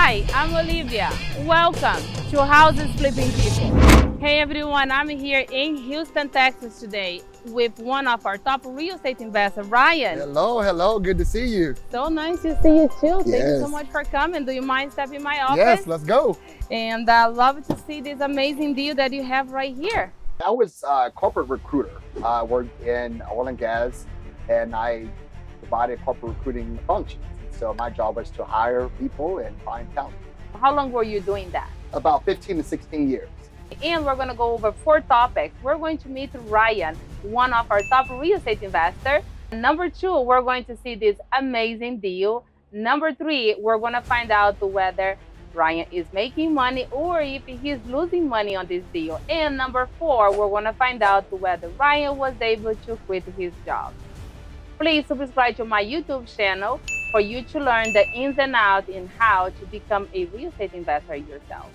Hi, I'm Olivia. Welcome to Houses Flipping People. Hey everyone, I'm here in Houston, Texas today with one of our top real estate investors, Ryan. Hello, good to see you. So nice to see you too. Thank you so Yes. much for coming. Do you mind stepping in my office? Yes, let's go. And I love to see this amazing deal that you have right here. I was a corporate recruiter. I worked in oil and gas, and I provided corporate recruiting functions. So my job was to hire people and find talent. How long were you doing that? About 15 to 16 years. And we're going to go over 4 topics. We're going to meet Ryan, one of our top real estate investors. Number 2, we're going to see this amazing deal. Number 3, we're going to find out whether Ryan is making money or if he's losing money on this deal. And number 4, we're going to find out whether Ryan was able to quit his job. Please subscribe to my YouTube channel for you to learn the ins and outs in how to become a real estate investor yourself.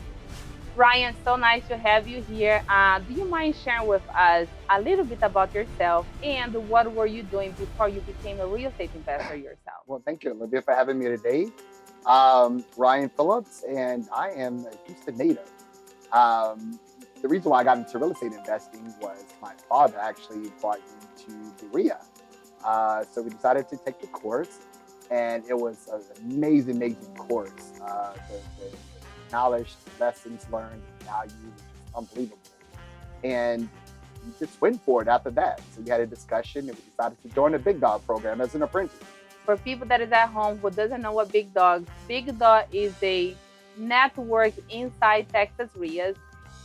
Ryan, so nice to have you here. Do you mind sharing with us a little bit about yourself and what were you doing before you became a real estate investor yourself? Well, thank you, Olivia, for having me today. Ryan Phillips, and I am a Houston native. The reason why I got into real estate investing was my father actually brought me to the RIA. So we decided to take the course, and it was an amazing course. The knowledge, lessons learned, value was just unbelievable. And we just went for it after that. So we had a discussion, and we decided to join the Big Dog program as an apprentice. For people that is at home who doesn't know what Big Dog is a network inside Texas RIAs.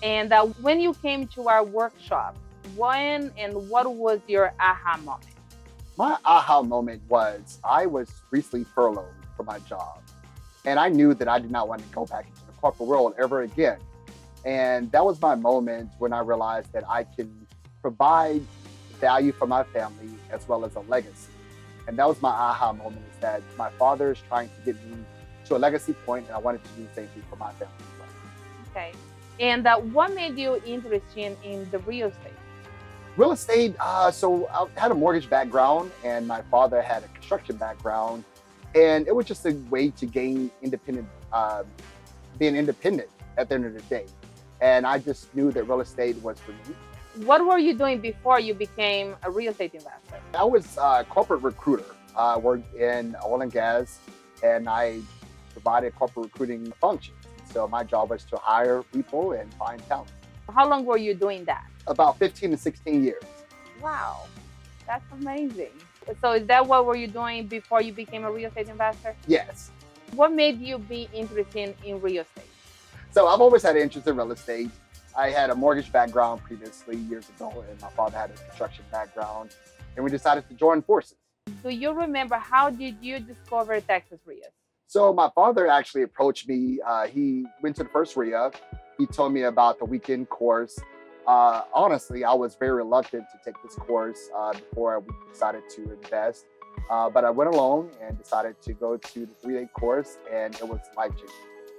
And when you came to our workshop, when and what was your aha moment? My aha moment was I was recently furloughed from my job, and I knew that I did not want to go back into the corporate world ever again. And that was my moment when I realized that I can provide value for my family as well as a legacy. And that was my aha moment, is that my father is trying to get me to a legacy point, and I wanted to do the same thing for my family as well. Okay. And what made you interested in the real estate? Real estate, so I had a mortgage background, and my father had a construction background. And it was just a way to gain being independent at the end of the day. And I just knew that real estate was for me. What were you doing before you became a real estate investor? I was a corporate recruiter. I worked in oil and gas, and I provided corporate recruiting functions. So my job was to hire people and find talent. How long were you doing that? About 15 to 16 years. Wow, that's amazing. So is that what were you doing before you became a real estate investor? Yes. What made you be interested in real estate? So I've always had an interest in real estate. I had a mortgage background previously years ago, and my father had a construction background, and we decided to join forces. Do you remember how did you discover Texas RIAs? So my father actually approached me. He went to the first RIA. He told me about the weekend course. Honestly, I was very reluctant to take this course before we decided to invest. But I went along and decided to go to the 3-day course, and it was life-changing.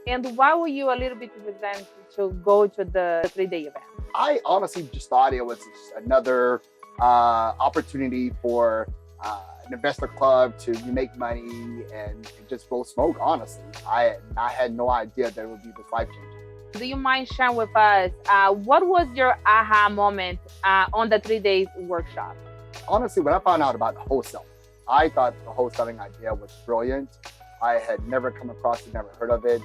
And why were you a little bit resistant to go to the 3-day event? I honestly just thought it was just another opportunity for an investor club to make money and just blow smoke, honestly. I had no idea that it would be this life-changing. Do you mind sharing with us what was your aha moment on the 3 days workshop? Honestly, when I found out about wholesaling, I thought the wholesaling idea was brilliant. I had never come across it, never heard of it.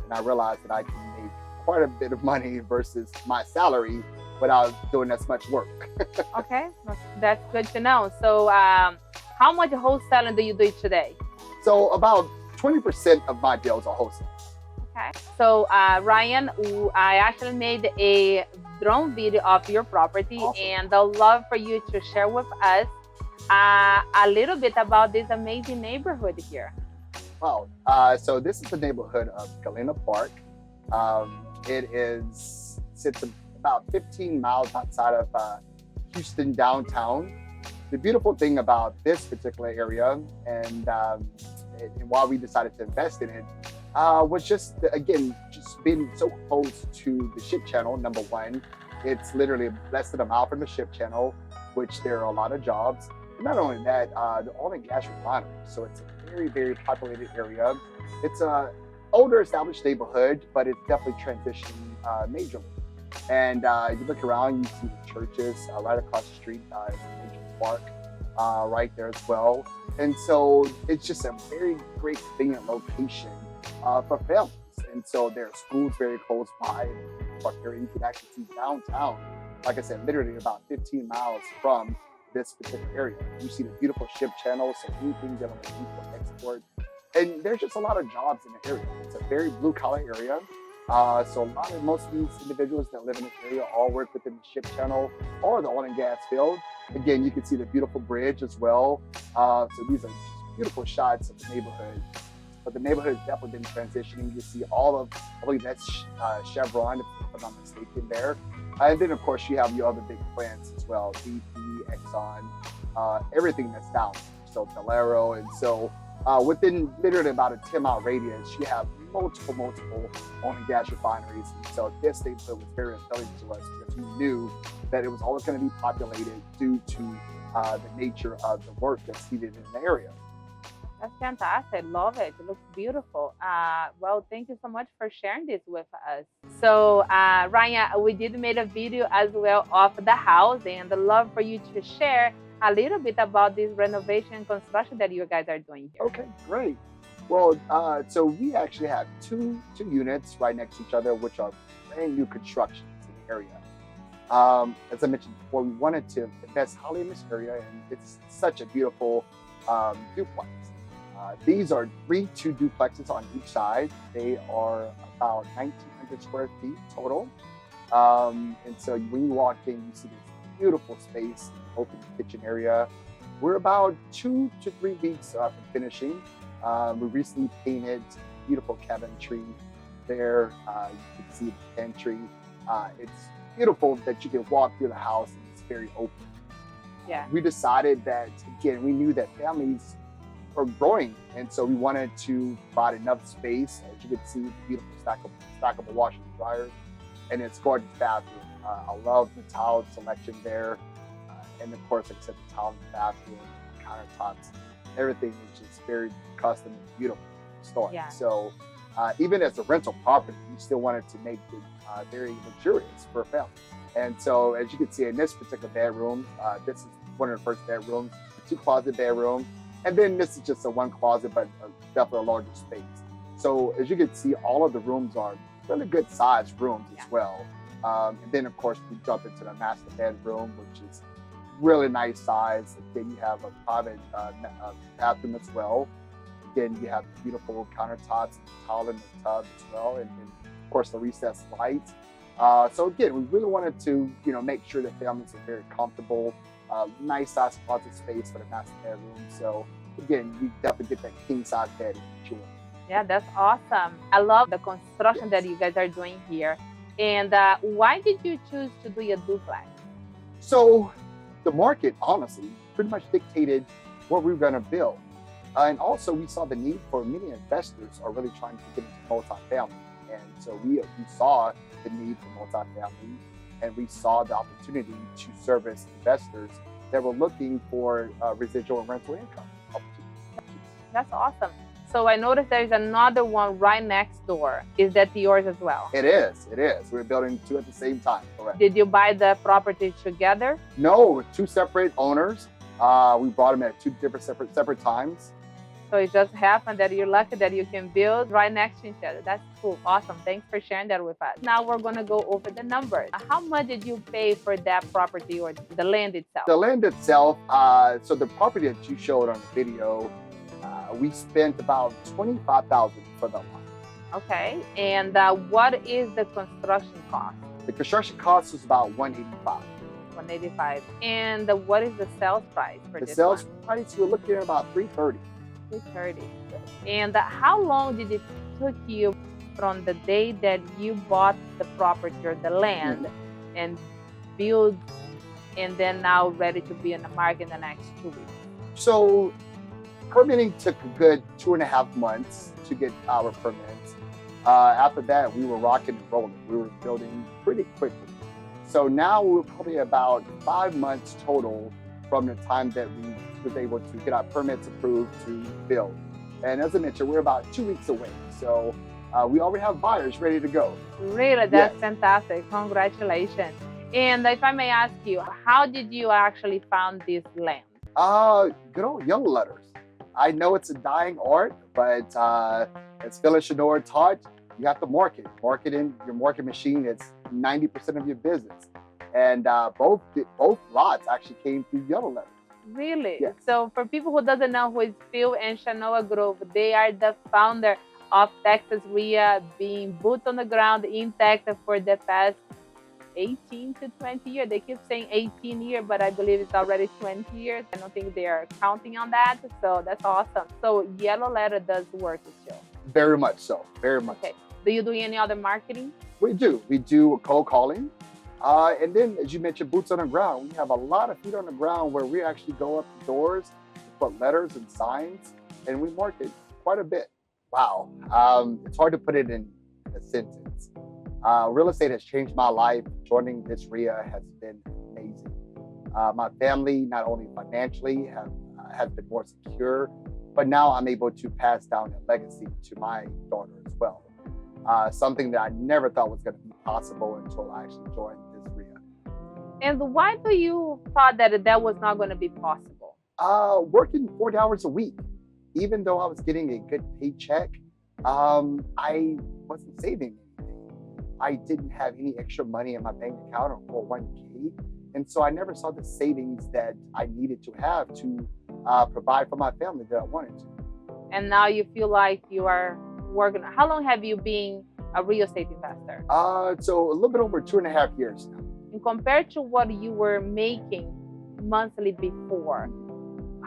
And I realized that I can make quite a bit of money versus my salary without doing as much work. Okay, that's good to know. So how much wholesaling do you do today? So about 20% of my deals are wholesale. Okay. So Ryan, I actually made a drone video of your property. Awesome. And I'd love for you to share with us a little bit about this amazing neighborhood here. Wow. So this is the neighborhood of Galena Park. It sits about 15 miles outside of Houston downtown. The beautiful thing about this particular area, and why we decided to invest in it, was just, again, just being so close to the ship channel. Number one, it's literally less than a mile from the ship channel, which there are a lot of jobs. And not only that, the oil and gas refinery. So it's a very, very populated area. It's older established neighborhood, but it's definitely transitioning majorly. And you look around, you see the churches right across the street, is a major park right there as well. And so it's just a very great convenient location for families. And so there are schools very close by in the park area. You can actually see downtown, like I said, literally about 15 miles from this particular area. You see the beautiful ship channel, so anything dealing with import, export. And there's just a lot of jobs in the area. It's a very blue collar area. So most of these individuals that live in this area all work within the ship channel or the oil and gas field. Again, you can see the beautiful bridge as well. So these are just beautiful shots of the neighborhood. But the neighborhood has definitely been transitioning. You see all of, I believe that's Chevron, if I'm not mistaken there. And then, of course, you have your other big plants as well, BP, Exxon, everything that's down there. So Valero. And so within literally about a 10-mile radius, you have multiple oil and gas refineries. And so this neighborhood was very appealing to us because we knew that it was always going to be populated due to the nature of the work that's needed in the area. That's fantastic. Love it. It looks beautiful. Well, thank you so much for sharing this with us. So, Ryan, we did make a video as well of the house, and I'd love for you to share a little bit about this renovation construction that you guys are doing here. Okay, great. Well, so we actually have two units right next to each other, which are brand new constructions in the area. As I mentioned before, we wanted to invest highly in this area, and it's such a beautiful duplex. These are 3 2-duplexes on each side. They are about 1,900 square feet total. And so when you walk in, you see this beautiful space, open kitchen area. We're about 2 to 3 weeks from finishing. We recently painted beautiful cabinetry there. You can see the pantry. It's beautiful that you can walk through the house and it's very open. Yeah. We decided that, again, we knew that families are growing, and so we wanted to provide enough space. As you can see, the beautiful stackable washers and dryers, and it's gorgeous bathroom. I love the tile selection there, and of course, like I said, the tile in the bathroom, countertops, everything is just very custom and beautiful store. Yeah. So even as a rental property, we still wanted to make it very luxurious for families. And so, as you can see in this particular bedroom, this is one of the first bedrooms, 2-closet bedroom. And then this is just a 1 closet, but definitely a larger space. So as you can see, all of the rooms are really good sized rooms as well. And then of course, we jump into the master bedroom, which is really nice size. Then you have a private bathroom as well. Again, you have beautiful countertops, tile in the tub as well. And then of course the recessed lights. So again, we really wanted to, make sure that families are very comfortable. Nice size closet space for the master bedroom. So again, you definitely get that king size bed if you want. Yeah, that's awesome. I love the construction that you guys are doing here. And why did you choose to do a duplex? So the market, honestly, pretty much dictated what we were going to build. And also we saw the need for many investors are really trying to get into multifamily. And so we saw the need for multifamily, and we saw the opportunity to service investors that were looking for residual and rental income opportunities. That's awesome. So I noticed there's another one right next door. Is that yours as well? It is. We're building 2 at the same time, correct? Did you buy the property together? No, 2 separate owners. We brought them at 2 different separate times. So it just happened that you're lucky that you can build right next to each other. That's cool. Awesome. Thanks for sharing that with us. Now we're going to go over the numbers. How much did you pay for that property or the land itself? The land itself, so the property that you showed on the video, we spent about $25,000 for the lot. Okay. And what is the construction cost? The construction cost was about $185,000. $185,000. And what is the sales price for this The sales one? price, we're looking at about $330,000. $230,000. And how long did it took you from the day that you bought the property or the land and build, and then now ready to be in the market in the next 2 weeks? So permitting took a good 2.5 months to get our permits. After that, we were rocking and rolling. We were building pretty quickly. So now we're probably about 5 months total from the time that we was able to get our permits approved to build. And as I mentioned, we're about 2 weeks away. So We already have buyers ready to go. Really, that's fantastic. Congratulations. And if I may ask you, how did you actually found this land? Good old yellow letters. I know it's a dying art, but as Phyllis Shador taught, you have to market. Marketing, your market machine is 90% of your business. And both lots actually came through yellow letters. Really? Yes. So for people who doesn't know who is Phil and Shanoa Grove, they are the founder of Texas RIA, being boots on the ground in Texas for the past 18 to 20 years. They keep saying 18 years, but I believe it's already 20 years. I don't think they are counting on that. So that's awesome. So yellow letter does work still. Very much so. Very much. Okay. Do you do any other marketing? We do. We do cold calling. And then, as you mentioned, boots on the ground. We have a lot of feet on the ground where we actually go up to doors, put letters and signs, and we market quite a bit. Wow. It's hard to put it in a sentence. Real estate has changed my life. Joining this RIA has been amazing. My family, not only financially, has been more secure, but now I'm able to pass down a legacy to my daughter as well. Something that I never thought was going to be possible until I actually joined this RIA. And why do you thought that was not going to be possible? Working 40 hours a week, even though I was getting a good paycheck, I wasn't saving anything. I didn't have any extra money in my bank account or 401k. And so I never saw the savings that I needed to have to provide for my family that I wanted to. And now you feel like you are working. How long have you been a real estate investor? So a little bit over 2.5 years now. And compared to what you were making monthly before,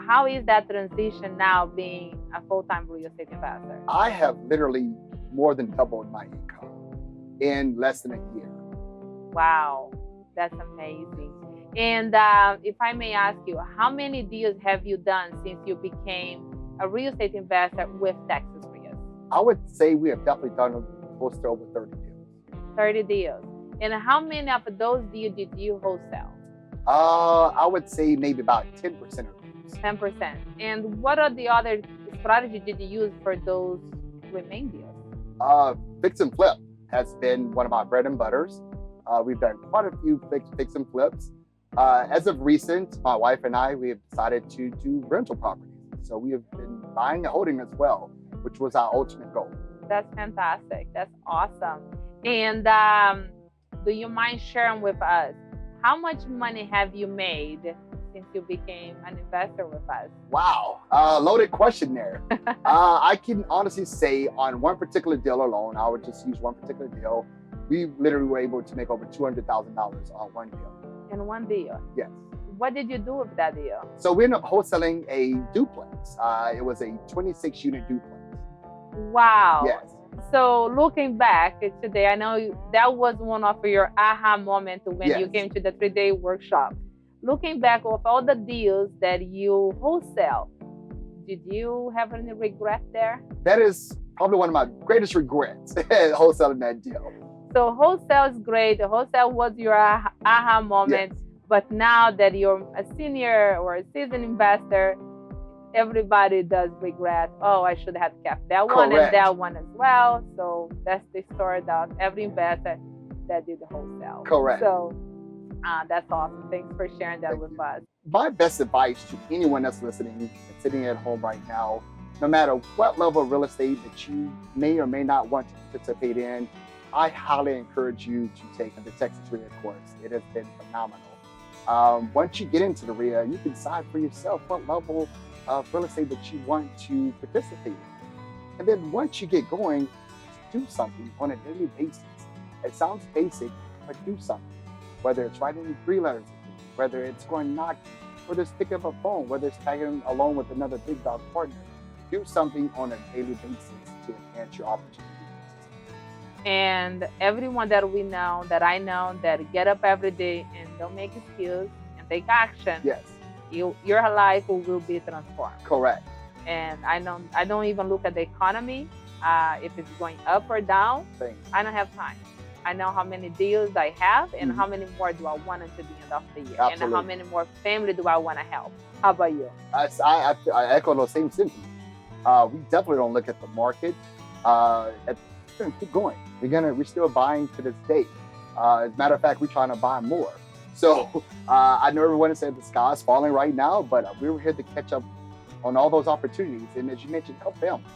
how is that transition now being a full-time real estate investor? I have literally more than doubled my income in less than a year. Wow, that's amazing. And if I may ask you, how many deals have you done since you became a real estate investor with Texas RIA? I would say we have definitely done close to over 30 deals. 30 deals. And how many of those deals did you wholesale? I would say maybe about 10% of those. 10%. And what are the other strategies did you use for those remaining deals? Fix and flip has been one of my bread and butters. We've done quite a few fix and flips. As of recent, my wife and I, we have decided to do rental properties. So we have been buying and holding as well, which was our ultimate goal. That's fantastic. That's awesome. And do you mind sharing with us, how much money have you made since you became an investor with us? Wow, loaded question there. I can honestly say on one particular deal alone, I would just use one particular deal, we literally were able to make over $200,000 on one deal. In one deal? Yes. What did you do with that deal? So we ended up wholesaling a duplex. It was a 26-unit duplex. Wow. Yes. So looking back today, I know that was one of your aha moments when Yes. you came to the 3-day workshop. Looking back of all the deals that you wholesale, did you have any regret there? That is probably one of my greatest regrets, wholesaling that deal. So wholesale is great. The wholesale was your aha moment. Yes. But now that you're a senior or a seasoned investor, everybody does regret, oh, I should have kept that one Correct. and that one as well. So that's the story of every investor that did the wholesale. Correct. So that's awesome. Thanks for sharing that with us. My best advice to anyone that's listening and sitting at home right now, no matter what level of real estate that you may or may not want to participate in, I highly encourage you to take the Texas RIA course. It has been phenomenal. Once you get into the RIA, you can decide for yourself what level of real estate that you want to participate in. And then once you get going, just do something on a daily basis. It sounds basic, but do something. Whether it's writing 3 letters, whether it's going knocking, whether it's picking up a phone, whether it's tagging along with another big dog partner. Do something on a daily basis to enhance your opportunities. And everyone that we know, that I know, that get up every day and don't make excuses and take action. Yes. Your life will be transformed. Correct. And I don't even look at the economy, if it's going up or down. Thanks. I don't have time. I know how many deals I have and how many more do I want until the end of the year. Absolutely. And how many more family do I want to help. How about you? I echo those same sentiments. We definitely don't look at the market. We're gonna keep going. We're still buying to this day. As a matter of fact, we're trying to buy more. So I know everyone said the sky's falling right now, but we were here to catch up on all those opportunities. And as you mentioned, help families.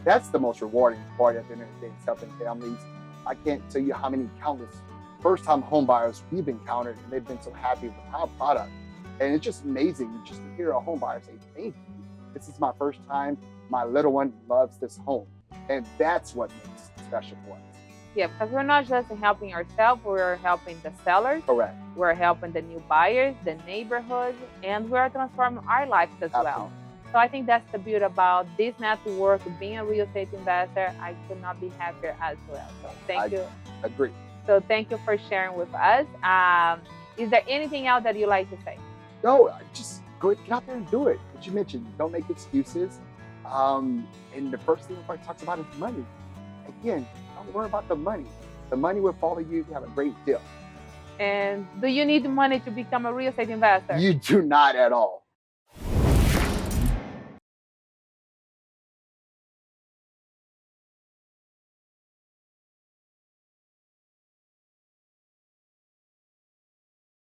That's the most rewarding part at the end of the day, is helping families. I can't tell you how many countless first-time home buyers we've encountered, and they've been so happy with our product. And it's just amazing just to hear a home buyer say, thank you. This is my first time. My little one loves this home. And that's what makes it special for us. Yeah, because we're not just helping ourselves, we're helping the sellers. Correct. We're helping the new buyers, the neighborhoods, and we're transforming our lives as Absolutely. well. So I think that's the beauty about this network, being a real estate investor. I could not be happier as well. So thank you. Agree. So thank you for sharing with us. Is there anything else that you'd like to say? No, just go ahead, get out there and do it. As you mentioned, don't make excuses. And the first thing everybody talks about is money. Again, don't worry about the money. The money will follow you if you have a great deal. And do you need money to become a real estate investor? You do not at all.